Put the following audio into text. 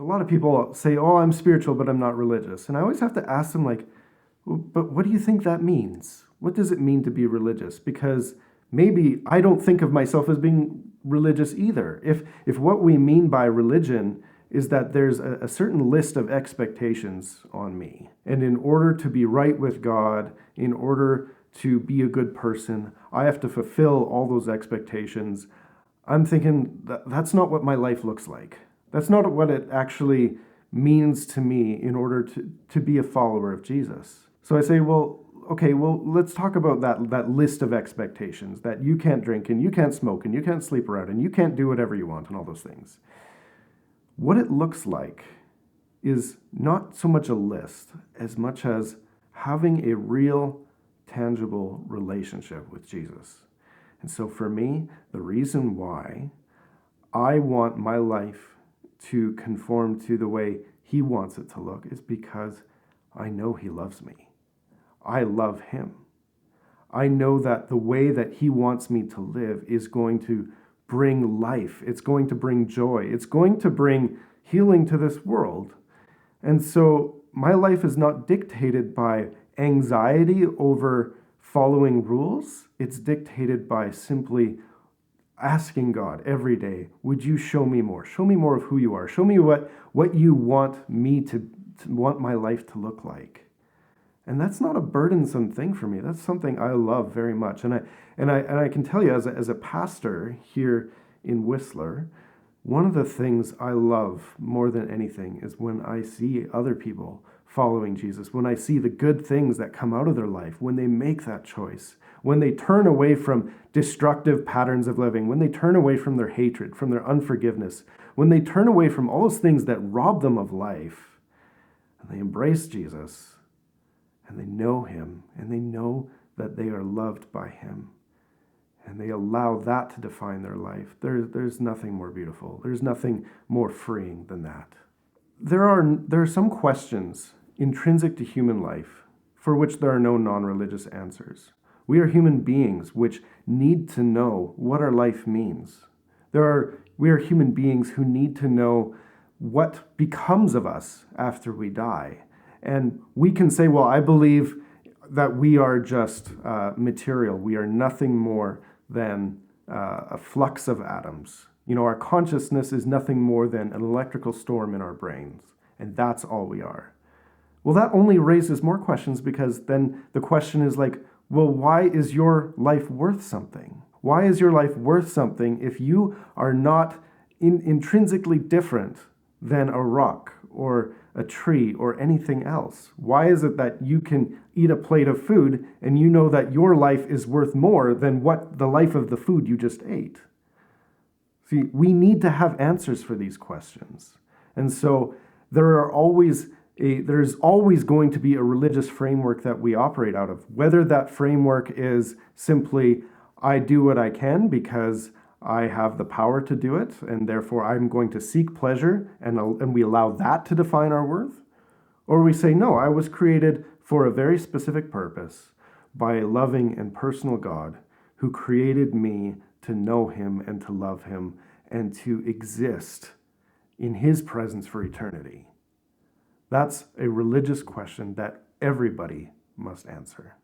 lot of people say, oh, I'm spiritual, but I'm not religious. And I always have to ask them, like, well, but what do you think that means? What does it mean to be religious? Because maybe I don't think of myself as being religious either. If what we mean by religion is that there's a certain list of expectations on me, and in order to be right with God, in order to be a good person, I have to fulfill all those expectations. I'm thinking that's not what my life looks like. That's not what it actually means to me in order to be a follower of Jesus. So I say, well, okay, well, let's talk about that list of expectations, that you can't drink and you can't smoke and you can't sleep around and you can't do whatever you want and all those things. What it looks like is not so much a list as much as having a real, tangible relationship with Jesus. And so for me, the reason why I want my life to conform to the way he wants it to look is because I know he loves me. I love him. I know that the way that he wants me to live is going to bring life. It's going to bring joy. It's going to bring healing to this world. And so my life is not dictated by anxiety over following rules. It's dictated by simply asking God every day, would you show me more? Show me more of who you are. Show me what you want me to want my life to look like. And that's not a burdensome thing for me. That's something I love very much. And I can tell you as a pastor here in Whistler, one of the things I love more than anything is when I see other people following Jesus, when I see the good things that come out of their life, when they make that choice, when they turn away from destructive patterns of living, when they turn away from their hatred, from their unforgiveness, when they turn away from all those things that rob them of life, and they embrace Jesus, and they know him, and they know that they are loved by him, and they allow that to define their life. There's nothing more beautiful. There's nothing more freeing than that. There are some questions intrinsic to human life for which there are no non-religious answers. We are human beings which need to know what our life means. We are human beings who need to know what becomes of us after we die. And we can say, well, I believe that we are just material. We are nothing more than a flux of atoms. Our consciousness is nothing more than an electrical storm in our brains, and that's all we are. Well, that only raises more questions, because then the question is like, well, why is your life worth something? Why is your life worth something if you are not intrinsically different than a rock or a tree or anything else? Why is it that you can eat a plate of food and you know that your life is worth more than what the life of the food you just ate? See, we need to have answers for these questions. And so there's always going to be a religious framework that we operate out of. Whether that framework is simply, I do what I can because I have the power to do it, and therefore I'm going to seek pleasure, and we allow that to define our worth. Or we say, no, I was created for a very specific purpose by a loving and personal God who created me to know him and to love him and to exist in his presence for eternity. That's a religious question that everybody must answer.